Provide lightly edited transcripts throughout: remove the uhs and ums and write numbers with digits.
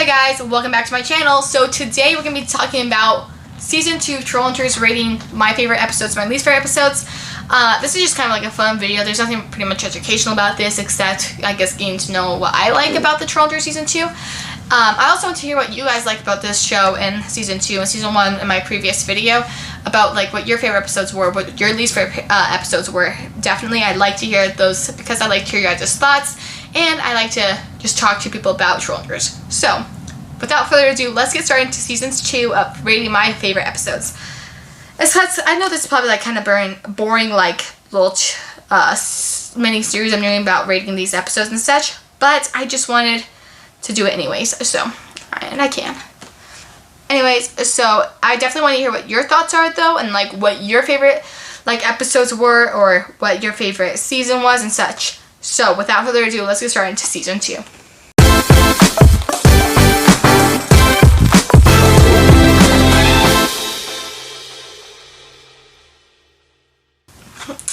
Hey guys, welcome back to my channel. So today we're going to be talking about Season 2 Trollhunters, rating my favorite episodes, my least favorite episodes. This is just kind of like a fun video. There's nothing pretty much educational about this except, I guess, getting to know what I like about the Trollhunters Season 2. I also want to hear what you guys like about this show in Season 2 and Season 1 in my previous video about like what your favorite episodes were, what your least favorite episodes were. Definitely, I'd like to hear those because I like to hear your guys' thoughts and I like to just talk to people about Trollhunters. So, without further ado, let's get started into Season 2 of rating my favorite episodes. I know this is probably like kind of boring like little mini series I'm doing about rating these episodes and such, but I just wanted to do it anyways, so, and I can. Anyways, so I definitely want to hear what your thoughts are though, and like what your favorite like episodes were, or what your favorite season was and such. So without further ado, let's get started into Season 2.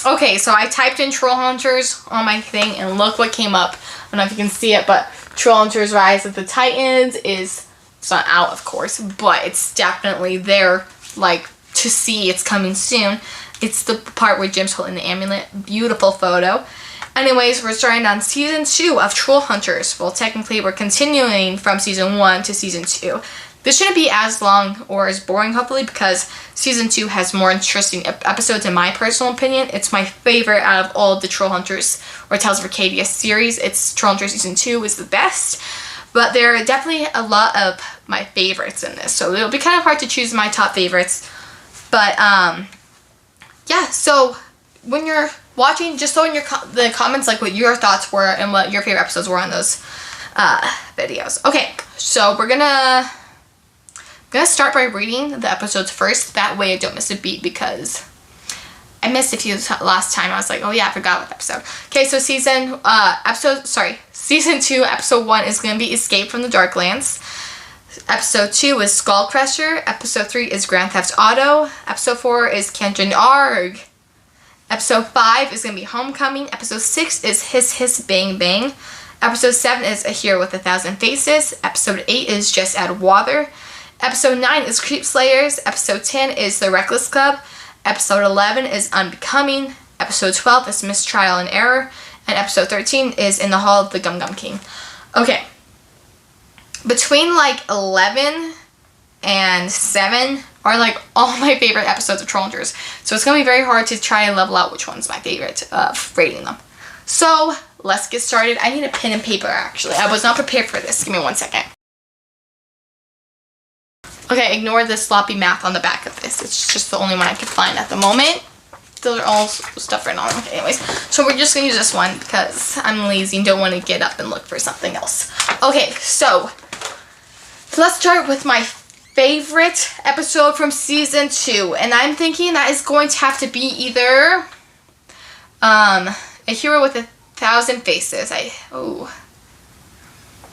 Okay, so I typed in Trollhunters on my thing and look what came up. I don't know if you can see it, but Trollhunters Rise of the Titans is, it's not out of course, but it's definitely there, like, to see. It's coming soon. It's the part where Jim's holding the amulet. Beautiful photo. Anyways, we're starting on Season 2 of Trollhunters. Well, technically we're continuing from Season 1 to Season 2. This shouldn't be as long or as boring, hopefully, because Season 2 has more interesting episodes in my personal opinion. It's my favorite out of all of the Trollhunters or Tales of Arcadia series. It's Trollhunters Season 2 is the best, but there are definitely a lot of my favorites in this, so it'll be kind of hard to choose my top favorites. But, yeah, so when you're watching, just throw in the comments like what your thoughts were and what your favorite episodes were on those videos. Okay, so we're gonna start by reading the episodes first. That way I don't miss a beat because I missed a few last time. I was like, oh yeah, I forgot what episode. Okay, so Season 2, Episode 1 is going to be Escape from the Darklands. Episode 2 is Skull Crusher. Episode 3 is Grand Theft Auto. Episode 4 is Kenjin Arg. Episode 5 is going to be Homecoming. Episode 6 is Hiss Hiss Bang Bang. Episode 7 is A Hero with a Thousand Faces. Episode 8 is Just Add Water. Episode 9 is Creep Slayers. Episode 10 is The Reckless Club. Episode 11 is Unbecoming. Episode 12 is Mistrial and Error. And episode 13 is In the Hall of the Gum Gum King. Okay. Between like 11 and 7 are like all my favorite episodes of Trollhunters. So it's going to be very hard to try and level out which one's my favorite of rating them. So let's get started. I need a pen and paper actually. I was not prepared for this. Give me 1 second. Okay, ignore the sloppy math on the back of this. It's just the only one I could find at the moment. Those are all stuff written on them. Okay, anyways, so we're just going to use this one because I'm lazy and don't want to get up and look for something else. Okay, so let's start with my favorite episode from Season 2. And I'm thinking that is going to have to be either A Hero with a Thousand Faces. That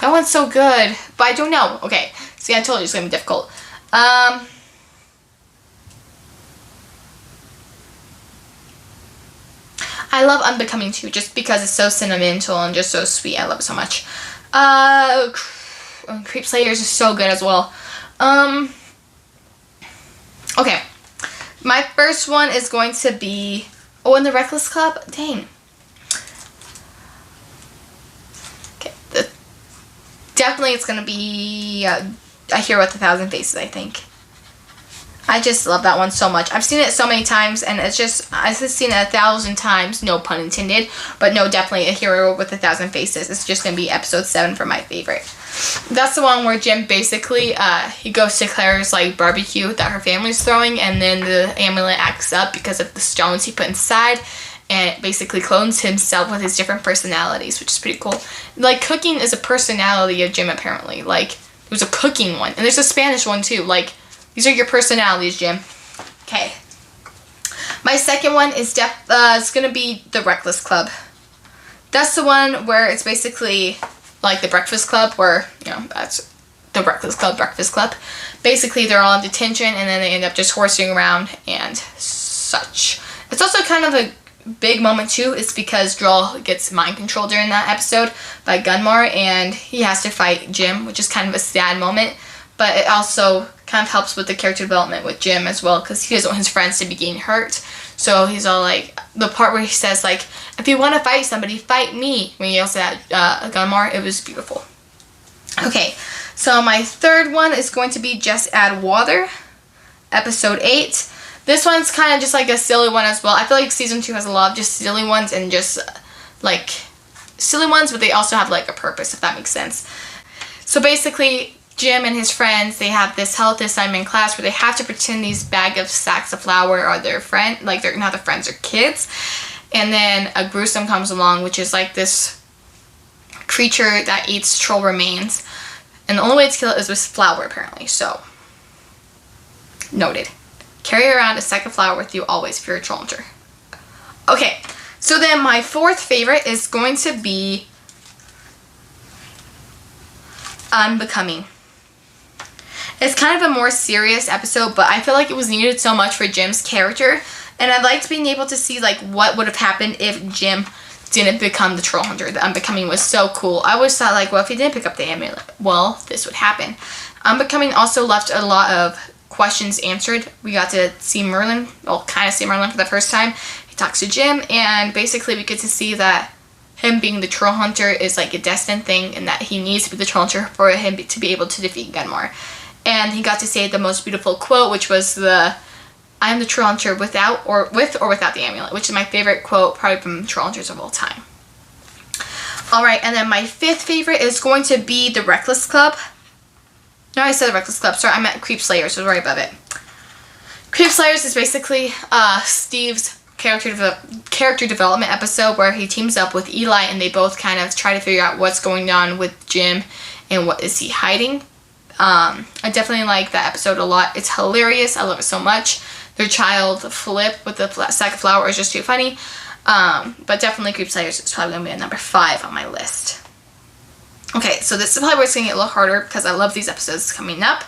one's so good, but I don't know. Okay, see, I told you it's going to be difficult. I love Unbecoming too, just because it's so sentimental and just so sweet. I love it so much. Creep Slayers is so good as well. Okay. My first one is going to be... Oh, in the Reckless Club? Dang. Okay. Definitely it's going to be A Hero with a Thousand Faces, I think. I just love that one so much. I've seen it so many times, and it's just, I've seen it 1,000 times, no pun intended, but no, definitely A Hero with a Thousand Faces. It's just going to be episode 7 for my favorite. That's the one where Jim basically, he goes to Claire's, like, barbecue that her family's throwing, and then the amulet acts up because of the stones he put inside, and it basically clones himself with his different personalities, which is pretty cool. Like, cooking is a personality of Jim, apparently. Like, there's a cooking one, and there's a Spanish one, too. Like, these are your personalities, Jim. Okay. My second one is it's going to be The Reckless Club. That's the one where it's basically like the Breakfast Club, where, you know, that's the Reckless Club, Breakfast Club. Basically, they're all in detention, and then they end up just horsing around and such. It's also kind of big moment too is because Droll gets mind controlled during that episode by Gunmar, and he has to fight Jim, which is kind of a sad moment, but it also kind of helps with the character development with Jim as well, because he doesn't want his friends to be getting hurt. So he's all like, the part where he says like, if you want to fight somebody, fight me, when he yells at Gunmar, it was beautiful. Okay, so my third one is going to be Just Add Water, episode 8. This one's kind of just like a silly one as well. I feel like season 2 has a lot of just silly ones and just like silly ones, but they also have like a purpose, if that makes sense. So basically, Jim and his friends, they have this health assignment class where they have to pretend these bag of sacks of flour are their friend, like they're not their friends, they're kids. And then a gruesome comes along, which is like this creature that eats troll remains. And the only way to kill it is with flour, apparently. So, noted. Carry around a sack of flour with you always if you're a troll hunter. Okay, so then my fourth favorite is going to be Unbecoming. It's kind of a more serious episode, but I feel like it was needed so much for Jim's character, and I liked being able to see like what would have happened if Jim didn't become the troll hunter. The Unbecoming was so cool. I always thought like, well, if he didn't pick up the amulet, well, this would happen. Unbecoming also left a lot of questions answered. We got to see Merlin, well, kind of see Merlin for the first time. He talks to Jim, and basically we get to see that him being the troll hunter is like a destined thing, and that he needs to be the troll hunter for him to be able to defeat Gunmar. And he got to say the most beautiful quote, which was the, I am the troll hunter with or without the amulet, which is my favorite quote probably from troll hunters of all time. Alright, and then my fifth favorite is going to be the Reckless Club. No, I said the Reckless Club. Sorry, I meant Creep Slayers. It was right above it. Creep Slayers is basically Steve's character development episode where he teams up with Eli, and they both kind of try to figure out what's going on with Jim and what is he hiding. I definitely like that episode a lot. It's hilarious. I love it so much. Their child Flip with the sack of flour is just too funny. But definitely Creep Slayers is probably going to be at number 5 on my list. Okay, so this is probably where it's going to get a little harder because I love these episodes coming up.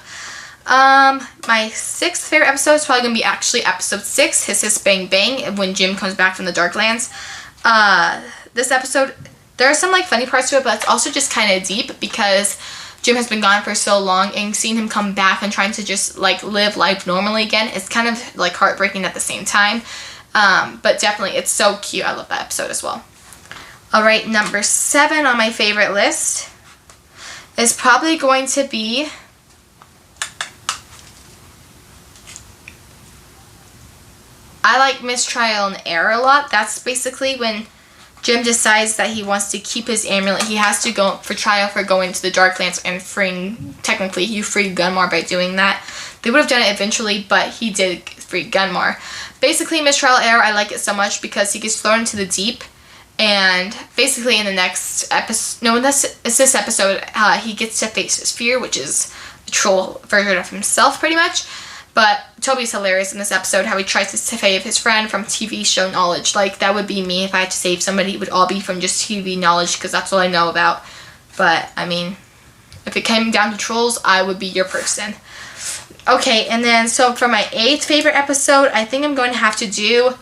My sixth favorite episode is probably going to be actually episode 6, Hiss Hiss Bang Bang, when Jim comes back from the Darklands. This episode, there are some like funny parts to it, but it's also just kind of deep because Jim has been gone for so long, and seeing him come back and trying to just like live life normally again, it's kind of like heartbreaking at the same time. But definitely it's so cute. I love that episode as well. Alright, number 7 on my favorite list is probably going to be I like Mistrial and Error a lot. That's basically when Jim decides that he wants to keep his amulet. He has to go for trial for going to the Darklands and freeing, technically he freed Gunmar by doing that. They would have done it eventually, but he did free Gunmar. Basically, Mistrial and Error, I like it so much because he gets thrown into the deep, and basically in the next episode, no, it's this episode, he gets to face his fear, which is the troll version of himself, pretty much. But Toby's hilarious in this episode, how he tries to save his friend from TV show knowledge. Like, that would be me if I had to save somebody. It would all be from just TV knowledge, because that's all I know about. But, I mean, if it came down to trolls, I would be your person. Okay, and then, so for my 8th favorite episode, I think I'm going to have to do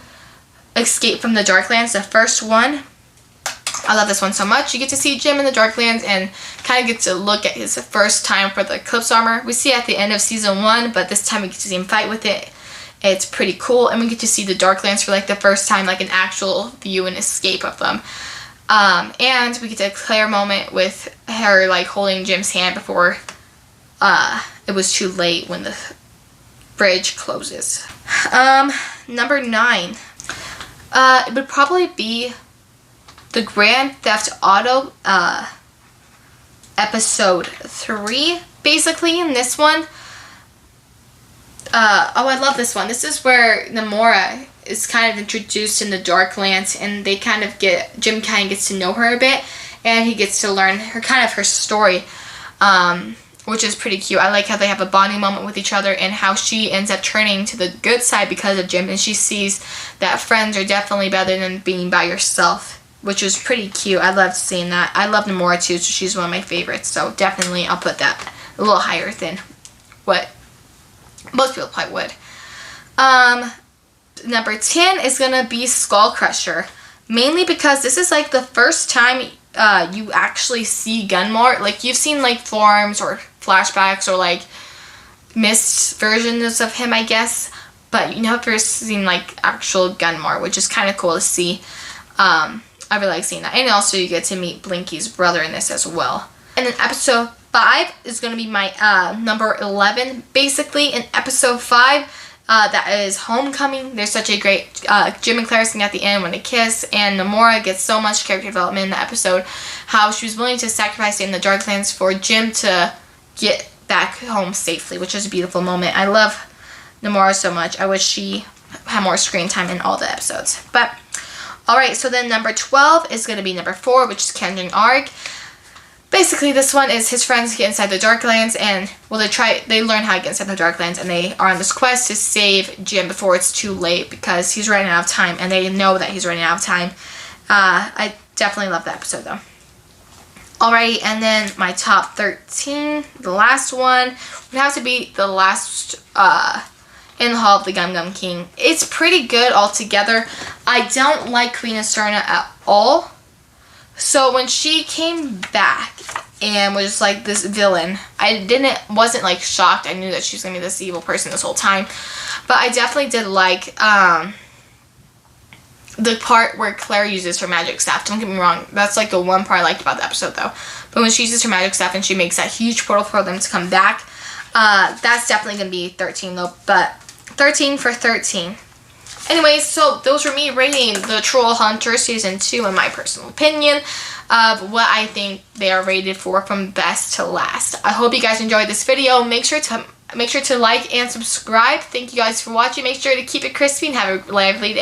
Escape from the Darklands, the first one. I love this one so much. You get to see Jim in the Darklands and kind of get to look at his first time for the Eclipse armor. We see it at the end of season 1, but this time we get to see him fight with it. It's pretty cool, and we get to see the Darklands for like the first time, like an actual view and escape of them. And we get to a Claire moment with her like holding Jim's hand before it was too late when the bridge closes. Number 9. It would probably be the Grand Theft Auto episode 3, basically. In this one, I love this one. This is where Namora is kind of introduced in the Darklands, and they kind of Jim kind of gets to know her a bit, and he gets to learn her story, which is pretty cute. I like how they have a bonding moment with each other, and how she ends up turning to the good side because of Jim, and she sees that friends are definitely better than being by yourself, which was pretty cute. I loved seeing that. I love Namora too, so she's one of my favorites. So definitely I'll put that a little higher than what most people probably would. number 10 is going to be Skull Crusher. Mainly because this is like the first time you actually see Gunmore. Like, you've seen like forums or flashbacks or like missed versions of him, I guess. But you never seen like actual Gunmore, which is kind of cool to see. I really like seeing that. And also you get to meet Blinky's brother in this as well. And then episode 5 is going to be my number 11. Basically, in episode 5, that is Homecoming. There's such a great Jim and Claire scene at the end when they kiss, and Nomura gets so much character development in the episode. How she was willing to sacrifice in the Darklands for Jim to get back home safely, which is a beautiful moment. I love Nomura so much. I wish she had more screen time in all the episodes. But alright, so then number 12 is going to be number 4, which is Kenjin Arc. Basically, this one is his friends get inside the Darklands, and well, they learn how to get inside the Darklands, and they are on this quest to save Jim before it's too late because he's running out of time, and they know that he's running out of time. I definitely love that episode though. Alrighty, and then my top 13, the last one would have to be the last in the Hall of the Gum Gum King. It's pretty good altogether. I don't like Queen Esterna at all. So when she came back and was like this villain, I wasn't like shocked. I knew that she was gonna be this evil person this whole time, but I definitely did like the part where Claire uses her magic staff. Don't get me wrong, that's like the one part I liked about the episode though. But when she uses her magic staff and she makes that huge portal for them to come back, that's definitely gonna be 13 though. But 13 for 13. Anyways, so those were me rating the Troll Hunter Season 2 in my personal opinion of what I think they are rated for from best to last. I hope you guys enjoyed this video. Make sure to like and subscribe. Thank you guys for watching. Make sure to keep it crispy and have a lively day.